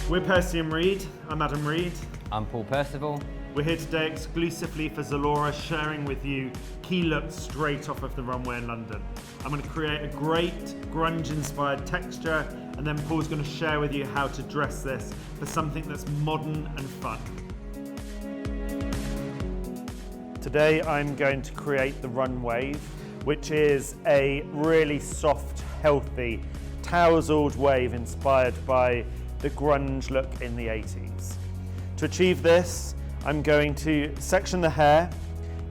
We're Percy and Reed. I'm Adam Reed. I'm Paul Percival. We're here today exclusively for ZALORA, sharing with you key looks straight off of the runway in London. I'm going to create a great grunge-inspired texture, and then Paul's going to share with you how to dress this for something that's modern and fun. Today I'm going to create the Run Wave, which is a really soft, healthy, tousled wave inspired by the grunge look in the 80s. To achieve this, I'm going to section the hair,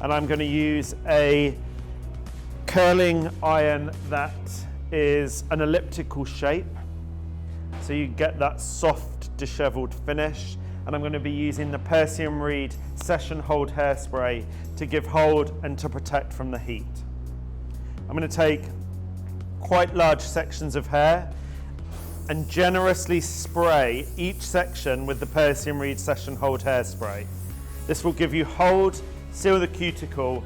and I'm going to use a curling iron that is an elliptical shape, so you get that soft, disheveled finish. And I'm going to be using the Percy and Reed Session Hold Hairspray to give hold and to protect from the heat. I'm going to take quite large sections of hair and generously spray each section with the Percy and Reed Session Hold Hairspray. This will give you hold, seal the cuticle,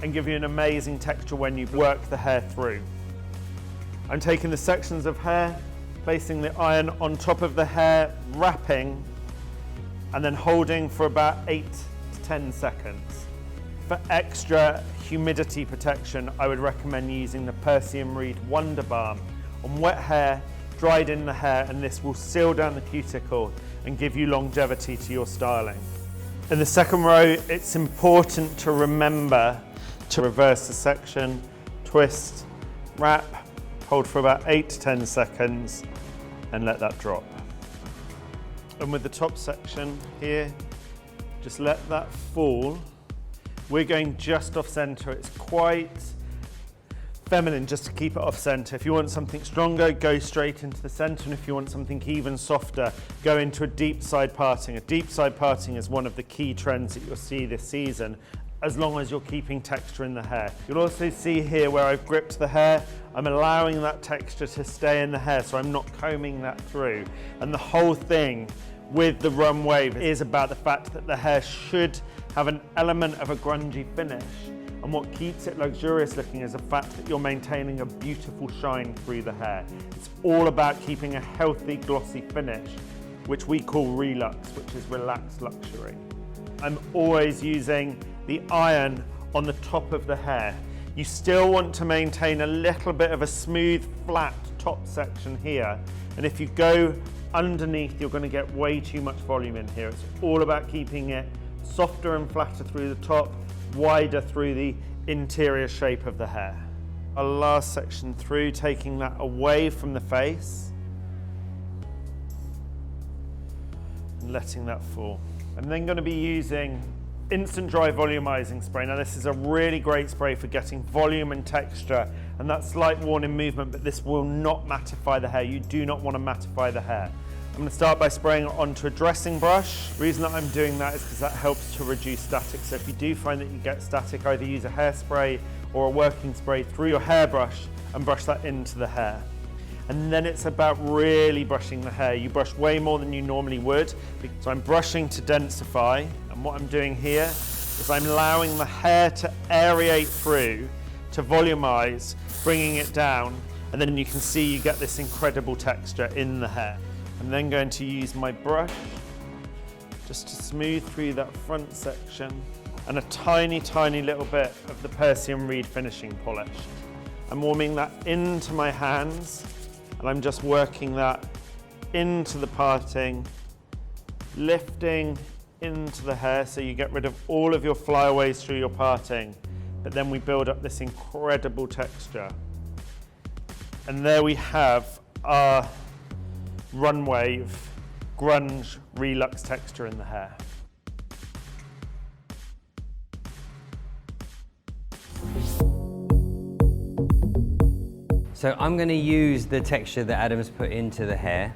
and give you an amazing texture when you work the hair through. I'm taking the sections of hair, placing the iron on top of the hair, wrapping, and then holding for about 8 to 10 seconds. For extra humidity protection, I would recommend using the Percy and Reed Wonder Balm on wet hair, dried in the hair, and this will seal down the cuticle and give you longevity to your styling. In the second row, it's important to remember to reverse the section, twist, wrap, hold for about 8 to 10 seconds, and let that drop. And with the top section here, just let that fall. We're going just off center. It's quite feminine just to keep it off center. If you want something stronger, go straight into the center, and if you want something even softer, go into a deep side parting. A deep side parting is one of the key trends that you'll see this season, as long as you're keeping texture in the hair. You'll also see here where I've gripped the hair, I'm allowing that texture to stay in the hair, so I'm not combing that through. And the whole thing with the Run Wave is about the fact that the hair should have an element of a grungy finish. And what keeps it luxurious looking is the fact that you're maintaining a beautiful shine through the hair. It's all about keeping a healthy, glossy finish, which we call relux, which is relaxed luxury. I'm always using the iron on the top of the hair. You still want to maintain a little bit of a smooth, flat top section here. And if you go underneath, you're going to get way too much volume in here. It's all about keeping it softer and flatter through the top, wider through the interior shape of the hair. Our last section through, taking that away from the face and letting that fall. I'm then going to be using Instant Dry Volumizing Spray. Now this is a really great spray for getting volume and texture and that slight warning movement, but this will not mattify the hair. You do not want to mattify the hair. I'm going to start by spraying it onto a dressing brush. The reason that I'm doing that is because that helps to reduce static. So if you do find that you get static, either use a hairspray or a working spray through your hairbrush and brush that into the hair. And then it's about really brushing the hair. You brush way more than you normally would. So I'm brushing to densify, and what I'm doing here is I'm allowing the hair to aerate through, to volumize, bringing it down, and then you can see you get this incredible texture in the hair. I'm then going to use my brush just to smooth through that front section and a tiny, tiny little bit of the Percy and Reed finishing polish. I'm warming that into my hands and I'm just working that into the parting, lifting into the hair so you get rid of all of your flyaways through your parting, but then we build up this incredible texture. And there we have our Run Wave grunge relux texture in the hair. So I'm going to use the texture that Adam's put into the hair.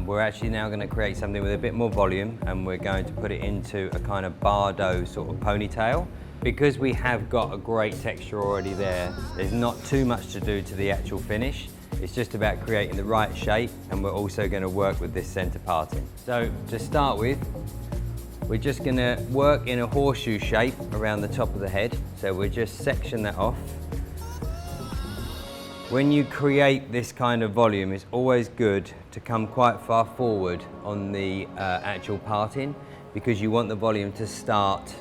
We're actually now going to create something with a bit more volume, and we're going to put it into a kind of bardo sort of ponytail. Because we have got a great texture already there, there's not too much to do to the actual finish. It's just about creating the right shape, and we're also going to work with this center parting. So to start with, we're just going to work in a horseshoe shape around the top of the head. So we'll just section that off. When you create this kind of volume, it's always good to come quite far forward on the actual parting, because you want the volume to start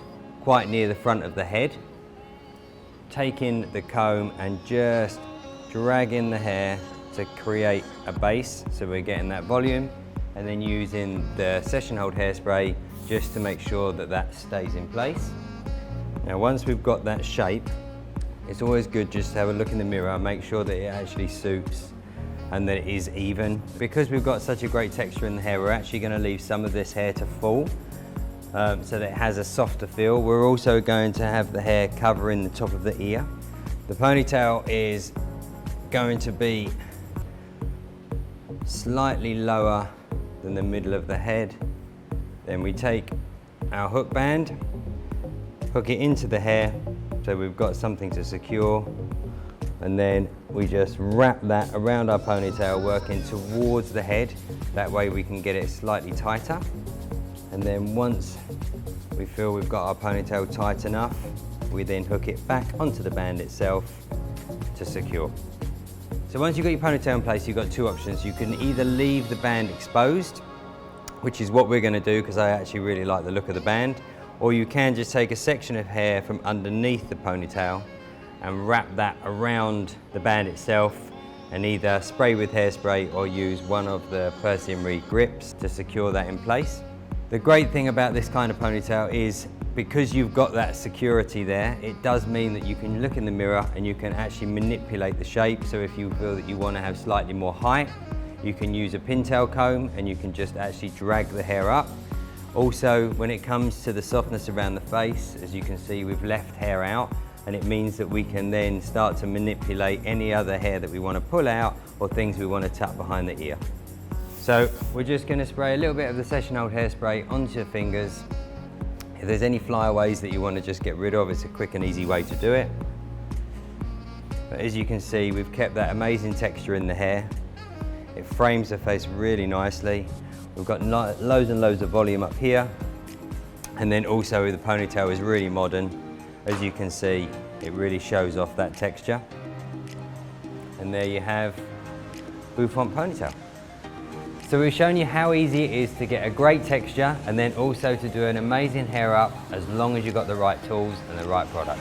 quite near the front of the head. Taking the comb and just dragging the hair to create a base, so we're getting that volume, and then using the session hold hairspray just to make sure that that stays in place. Now once we've got that shape, it's always good just to have a look in the mirror, make sure that it actually suits and that it is even. Because we've got such a great texture in the hair, we're actually going to leave some of this hair to fall so that it has a softer feel. We're also going to have the hair covering the top of the ear. The ponytail is going to be slightly lower than the middle of the head. Then we take our hook band, hook it into the hair, so we've got something to secure, and then we just wrap that around our ponytail, working towards the head. That way we can get it slightly tighter. And then once we feel we've got our ponytail tight enough, we then hook it back onto the band itself to secure. So once you've got your ponytail in place, you've got two options. You can either leave the band exposed, which is what we're going to do because I actually really like the look of the band, or you can just take a section of hair from underneath the ponytail and wrap that around the band itself and either spray with hairspray or use one of the PERCY and Reed grips to secure that in place. The great thing about this kind of ponytail is because you've got that security there, it does mean that you can look in the mirror and you can actually manipulate the shape. So if you feel that you want to have slightly more height, you can use a pintail comb and you can just actually drag the hair up. Also, when it comes to the softness around the face, as you can see, we've left hair out, and it means that we can then start to manipulate any other hair that we want to pull out or things we want to tuck behind the ear. So we're just going to spray a little bit of the session hold hairspray onto your fingers. If there's any flyaways that you want to just get rid of, it's a quick and easy way to do it. But as you can see, we've kept that amazing texture in the hair. It frames the face really nicely. We've got loads and loads of volume up here. And then also the ponytail is really modern. As you can see, it really shows off that texture. And there you have bouffant ponytail. So we've shown you how easy it is to get a great texture and then also to do an amazing hair up as long as you've got the right tools and the right products.